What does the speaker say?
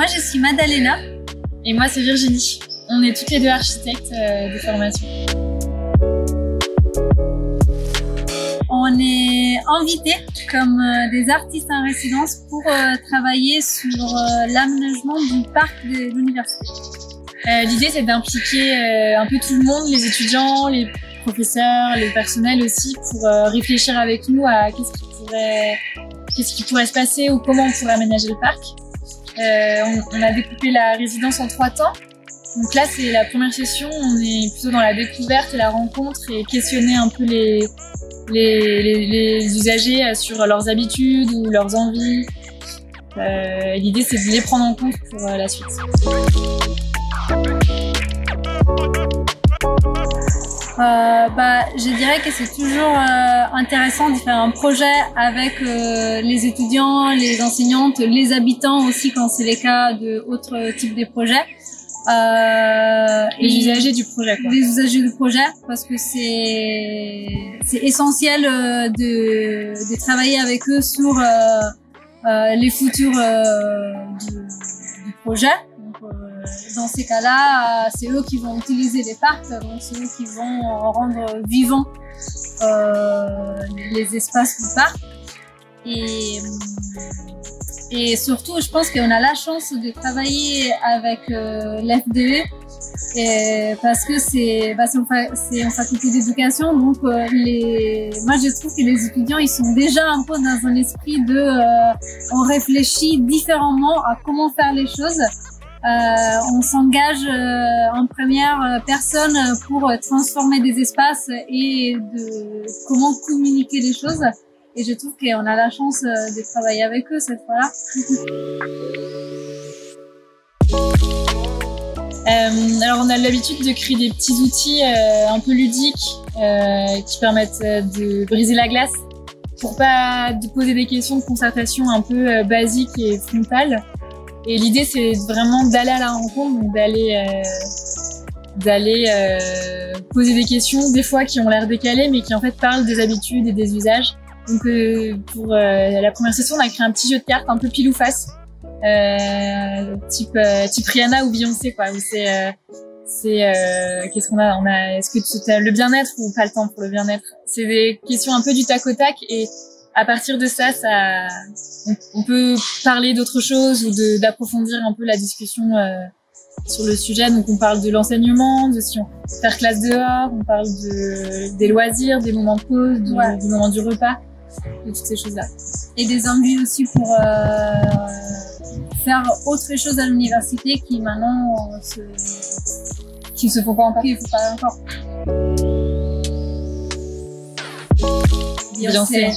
je suis Madalena. Et moi, c'est Virginie. On est toutes les deux architectes de formation. On est invités comme des artistes en résidence pour travailler sur l'aménagement du parc de l'université. L'idée, c'est d'impliquer un peu tout le monde, les étudiants, les professeurs, les personnels aussi, pour réfléchir avec nous à qu'est-ce qui pourrait se passer ou comment on pourrait aménager le parc. On a découpé la résidence en 3 temps. Donc là, c'est la première session, on est plutôt dans la découverte et la rencontre et questionner un peu les usagers sur leurs habitudes ou leurs envies. L'idée, c'est de les prendre en compte pour la suite. Je dirais que c'est toujours intéressant de faire un projet avec les étudiants, les enseignantes, les habitants aussi quand c'est les cas d'autres types de projets. Les usagers du projet, quoi. Les usagers du projet, parce que c'est essentiel de travailler avec eux sur les futurs du projet. Donc, dans ces cas-là, c'est eux qui vont utiliser les parcs, donc c'est eux qui vont rendre vivants les espaces du parc. Et surtout, je pense qu'on a la chance de travailler avec l'FDE parce que c'est en faculté d'éducation, donc moi je trouve que les étudiants ils sont déjà un peu dans un esprit on réfléchit différemment à comment faire les choses. On s'engage en première personne pour transformer des espaces et de comment communiquer les choses. Et je trouve qu'on a la chance de travailler avec eux cette fois-là. Alors on a l'habitude de créer des petits outils un peu ludiques qui permettent de briser la glace pour pas de poser des questions de concertation un peu basiques et frontales. Et l'idée c'est vraiment d'aller à la rencontre, donc d'aller poser des questions des fois qui ont l'air décalées mais qui en fait parlent des habitudes et des usages. Donc pour la première session, on a créé un petit jeu de cartes un peu pile ou face, type Rihanna ou Beyoncé, quoi. Où qu'est-ce qu'on a? Est-ce que tu as le bien-être ou pas le temps pour le bien-être? C'est des questions un peu du tac au tac et à partir de ça, on peut parler d'autre chose ou d'approfondir un peu la discussion sur le sujet. Donc on parle de l'enseignement, de si on faire classe dehors, on parle des loisirs, des moments de pause, du moment du repas. Et toutes ces choses-là. Et des envies aussi pour faire autre chose à l'université qui maintenant qui se font pas encore. Beyoncé.